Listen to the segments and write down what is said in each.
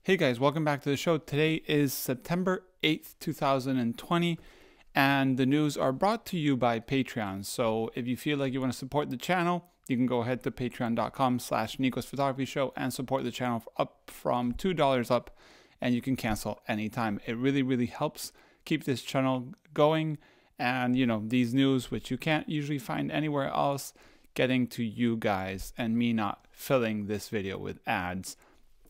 Hey guys, welcome back to the show. Today is September 8th, 2020, and the news are brought to you by Patreon. So if you feel like you want to support the channel, you can go ahead to patreon.com/nicosphotographyshow and support the channel up from $2 up, and you can cancel anytime. It really helps keep this channel going, and these news, which you can't usually find anywhere else, getting to you guys and me not filling this video with ads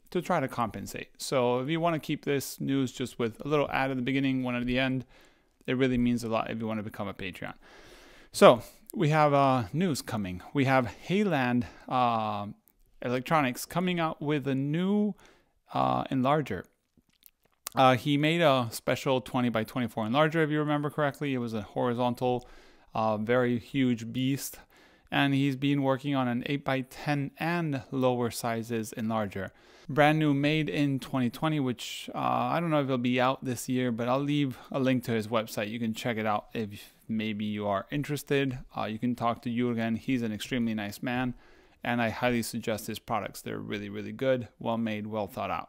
to try to compensate. So if you want to keep this news just with a little ad at the beginning, one at the end, it really means a lot if you want to become a Patreon. So we have news coming. We have Heiland Electronics coming out with a new Enlarger. He made a special 20x24 Enlarger, if you remember correctly. It was a horizontal, very huge beast. And he's been working on an 8x10 and lower sizes Enlarger. Brand new, made in 2020, which I don't know if it'll be out this year, but I'll leave a link to his website. You can check it out if maybe you are interested. You can talk to Jürgen. He's an extremely nice man, and I highly suggest his products. They're really good, well made, well thought out.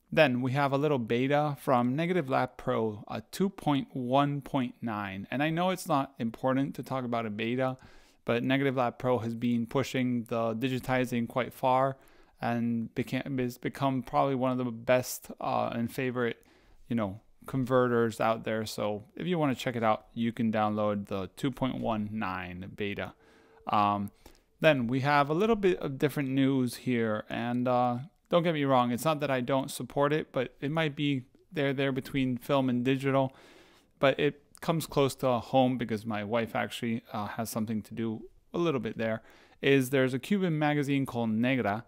Then we have a little beta from Negative Lab Pro, a 2.1.9. And I know it's not important to talk about a beta, but Negative Lab Pro has been pushing the digitizing quite far and has become probably one of the best and favorite, converters out there. So if you want to check it out, you can download the 2.19 beta. Then we have a little bit of different news here, and don't get me wrong, it's not that I don't support it, but it might be there between film and digital, but it comes close to home because my wife actually has something to do a little bit there. There's a Cuban magazine called Negra,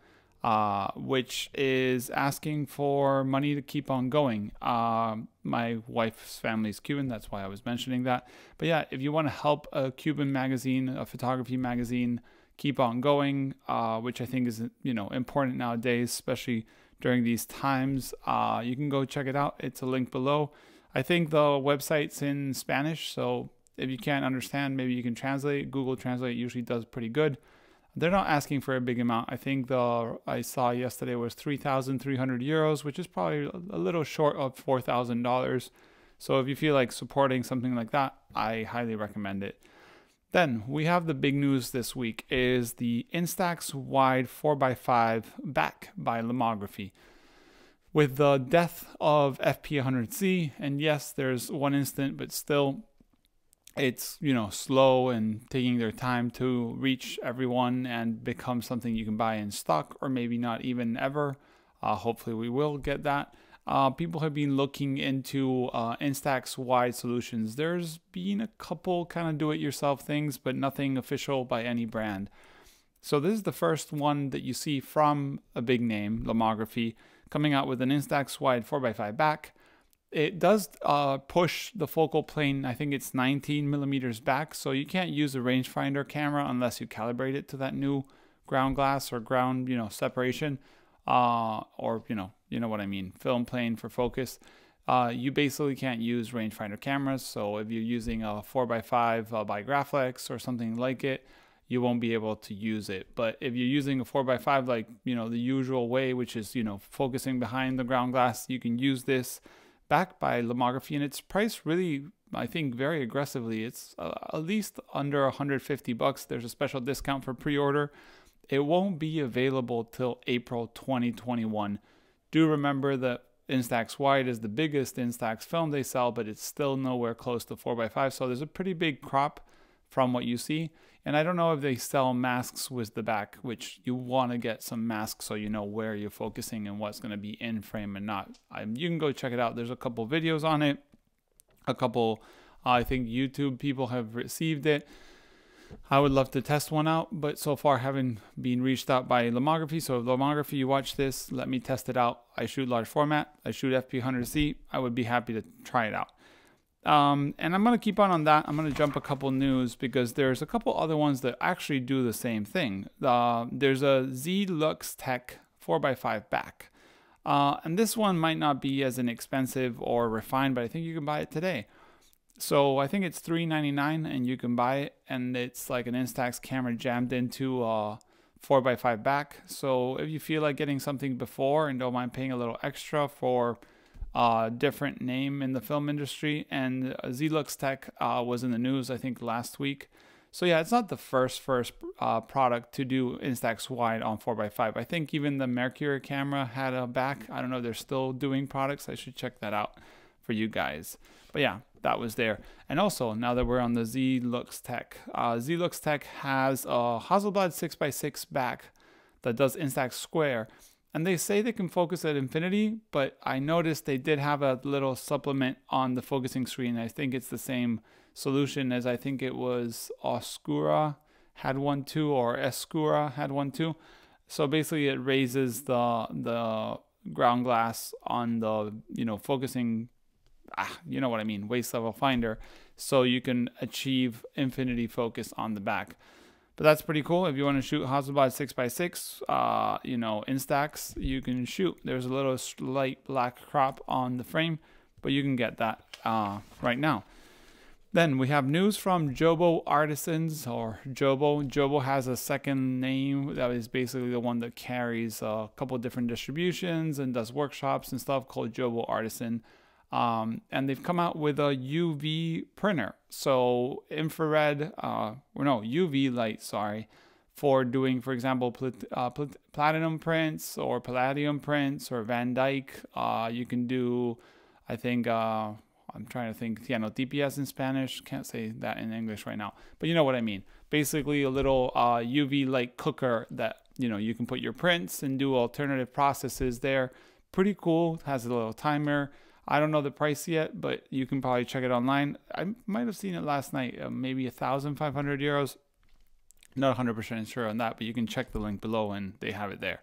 which is asking for money to keep on going. My wife's family is Cuban, that's why I was mentioning that. But yeah, if you want to help a Cuban magazine, a photography magazine, keep on going, which I think is important nowadays, especially during these times, you can go check it out. It's a link below. I think the website's in Spanish, so if you can't understand, maybe you can translate. Google Translate usually does pretty good. They're not asking for a big amount. I think I saw yesterday was 3,300 euros, which is probably a little short of $4,000. So if you feel like supporting something like that, I highly recommend it. Then we have the big news this week is the Instax wide 4x5 back by Lomography. With the death of FP100C, and yes, there's one instant, but still, it's slow and taking their time to reach everyone and become something you can buy in stock, or maybe not even ever. Hopefully we will get that. People have been looking into Instax wide solutions. There's been a couple kind of do-it-yourself things, but nothing official by any brand. So this is the first one that you see from a big name, Lomography, coming out with an Instax wide 4x5 back. It does push the focal plane, I think it's 19 millimeters back, so you can't use a rangefinder camera unless you calibrate it to that new ground glass or ground separation, or you know what I mean, film plane for focus. You basically can't use rangefinder cameras, so if you're using a 4x5 by Graflex or something like it, you won't be able to use it. But if you're using a 4x5 like the usual way, which is focusing behind the ground glass, you can use this back by Lomography, and it's priced really, I think, very aggressively. It's at least under 150 bucks. There's a special discount for pre-order. It won't be available till April 2021. Do remember that Instax wide is the biggest Instax film they sell, but it's still nowhere close to 4x5, so there's a pretty big crop from what you see. And I don't know if they sell masks with the back, which you want to get some masks so you know where you're focusing and what's going to be in frame and not. You can go check it out. There's a couple videos on it. A couple, I think YouTube people have received it. I would love to test one out, but so far haven't been reached out by Lomography. So if Lomography, you watch this, let me test it out. I shoot large format. I shoot FP100C. I would be happy to try it out. And I'm going to keep on that. I'm going to jump a couple news because there's a couple other ones that actually do the same thing. There's a Zluxtech 4x5 back. And this one might not be as inexpensive or refined, but I think you can buy it today. So I think it's $3.99 and you can buy it. And it's like an Instax camera jammed into a 4x5 back. So if you feel like getting something before and don't mind paying a little extra for a different name in the film industry, and Zluxtech was in the news I think last week. So yeah, it's not the first product to do Instax wide on 4x5. I think even the Mercury camera had a back. I don't know if they're still doing products. I should check that out for you guys. But yeah, that was there. And also, now that we're on the Zluxtech, Zluxtech has a Hasselblad 6x6 back that does Instax square. And they say they can focus at infinity, but I noticed they did have a little supplement on the focusing screen. I think it's the same solution as I think it was Oscura had one too, or Escura had one too. So basically it raises the ground glass on the, you know, focusing, you know what I mean, waist level finder, so you can achieve infinity focus on the back. But that's pretty cool. If you want to shoot Hasselblad 6x6, you know, Instax, you can shoot. There's a little slight black crop on the frame, but you can get that right now. Then we have news from Jobo Artisans, or Jobo. Jobo has a second name that is basically the one that carries a couple of different distributions and does workshops and stuff, called Jobo Artisan. And they've come out with a UV printer. So infrared, UV light, sorry, for doing, for example, platinum prints or palladium prints or Van Dyke. You can do, I think, I'm trying to think, TPS in Spanish. Can't say that in English right now, but you know what I mean. Basically a little UV light cooker that, you know, you can put your prints and do alternative processes there. Pretty cool. It has a little timer. I don't know the price yet, but you can probably check it online. I might have seen it last night, maybe 1,500 euros. Not 100% sure on that, but you can check the link below and they have it there.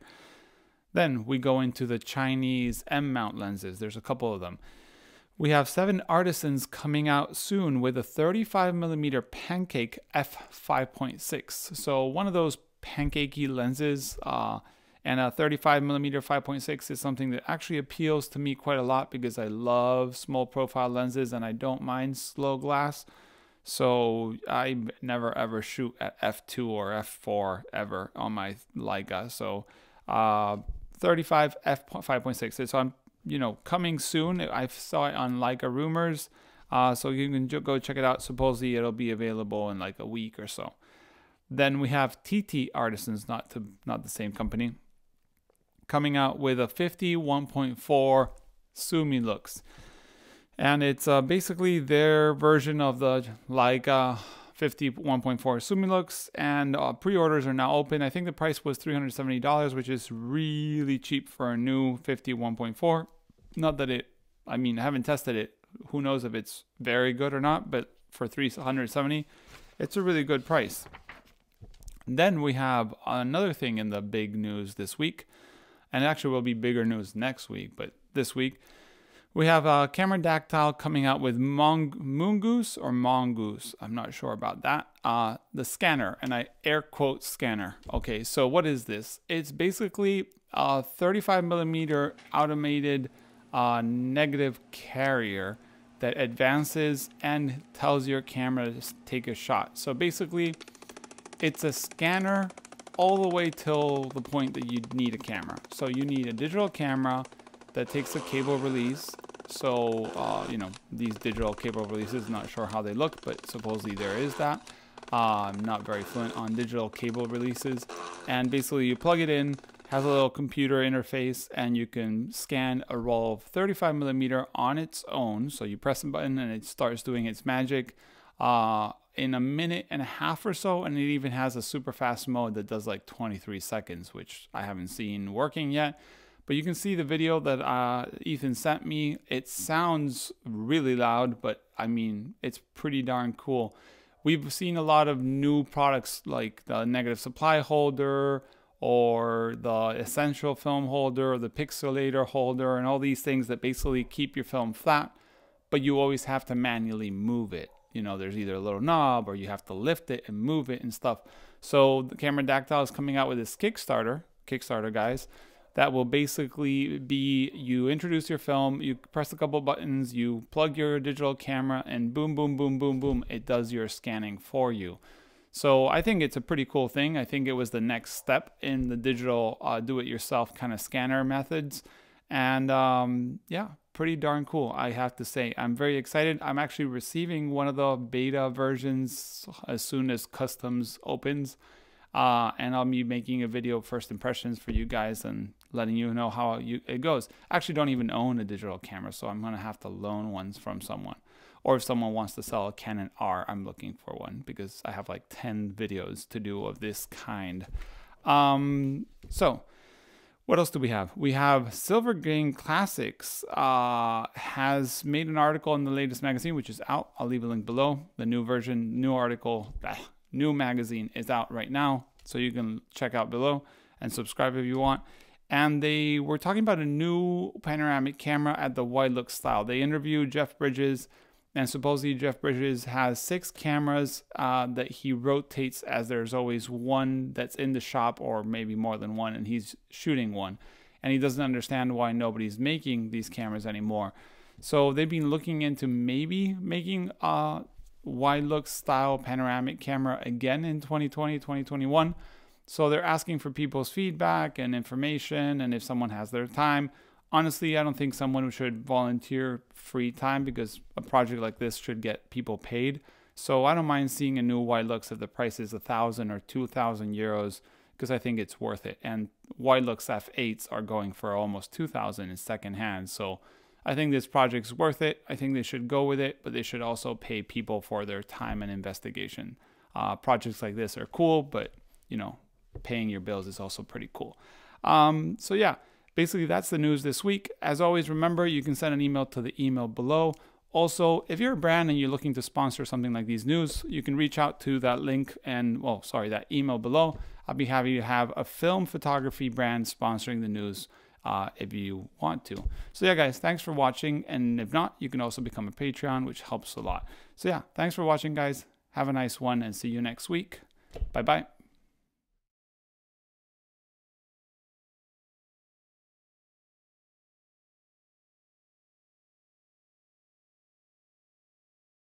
Then we go into the Chinese M-mount lenses. There's a couple of them. We have 7 Artisans coming out soon with a 35mm pancake f5.6. So one of those pancakey lenses, and a 35mm 5.6 is something that actually appeals to me quite a lot because I love small profile lenses and I don't mind slow glass. So I never ever shoot at f2 or f4 ever on my Leica. So 35 f5.6. So I'm, you know, coming soon. I saw it on Leica Rumors, so you can go check it out. Supposedly it'll be available in like a week or so. Then we have TTArtisans, not the same company, coming out with a 51.4 Sumilux, and it's basically their version of the Leica 51.4 Sumilux, and pre-orders are now open. I think the price was $370, which is really cheap for a new 51.4. Not that it, I mean, I haven't tested it. Who knows if it's very good or not, but for $370, it's a really good price. Then we have another thing in the big news this week, and actually will be bigger news next week, but this week we have Cameradactyl coming out with Mongoose or Mongoose. I'm not sure about that. The scanner, and I air quote scanner. Okay, so what is this? It's basically a 35mm automated negative carrier that advances and tells your camera to take a shot. So basically, it's a scanner all the way till the point that you need a camera. So you need a digital camera that takes a cable release. So, you know, these digital cable releases, not sure how they look, but supposedly there is that. I'm not very fluent on digital cable releases. And basically you plug it in, has a little computer interface, and you can scan a roll of 35mm on its own. So you press a button and it starts doing its magic in a minute and a half or so. And it even has a super fast mode that does like 23 seconds, which I haven't seen working yet. But you can see the video that Ethan sent me. It sounds really loud, but I mean, it's pretty darn cool. We've seen a lot of new products like the negative supply holder or the essential film holder or the pixelator holder and all these things that basically keep your film flat, but you always have to manually move it. You know, there's either a little knob or you have to lift it and move it and stuff. So the Cameradactyl is coming out with this Kickstarter guys, that will basically be, you introduce your film, you press a couple buttons, you plug your digital camera, and boom, boom, boom, boom, boom, it does your scanning for you. So I think it's a pretty cool thing. I think it was the next step in the digital do-it-yourself kind of scanner methods. And yeah, pretty darn cool, I have to say. I'm very excited. I'm actually receiving one of the beta versions as soon as customs opens. And I'll be making a video of first impressions for you guys and letting you know how it goes. I actually don't even own a digital camera, so I'm going to have to loan ones from someone. Or if someone wants to sell a Canon R, I'm looking for one because I have like 10 videos to do of this kind. So what else do we have? We have Silvergrainclassic has made an article in the latest magazine, which is out. I'll leave a link below. The new version, new article, new magazine is out right now. So you can check out below and subscribe if you want. And they were talking about a new panoramic camera at the Widelux style. They interviewed Jeff Bridges, and supposedly Jeff Bridges has 6 cameras that he rotates as there's always one that's in the shop, or maybe more than one, and he's shooting one. And he doesn't understand why nobody's making these cameras anymore. So they've been looking into maybe making a Widelux style panoramic camera again in 2020, 2021. So they're asking for people's feedback and information, and if someone has their time. Honestly, I don't think someone should volunteer free time because a project like this should get people paid. So I don't mind seeing a new Widelux if the price is 1,000 or 2,000 euros because I think it's worth it. And Widelux F8s are going for almost 2,000 in secondhand. So I think this project's worth it. I think they should go with it, but they should also pay people for their time and investigation. Projects like this are cool, but you know, paying your bills is also pretty cool. So yeah. Basically, that's the news this week. As always, remember, you can send an email to the email below. Also, if you're a brand and you're looking to sponsor something like these news, you can reach out to that link and, well, sorry, that email below. I'll be happy to have a film photography brand sponsoring the news if you want to. So yeah, guys, thanks for watching. And if not, you can also become a Patreon, which helps a lot. So yeah, thanks for watching, guys. Have a nice one and see you next week. Bye-bye.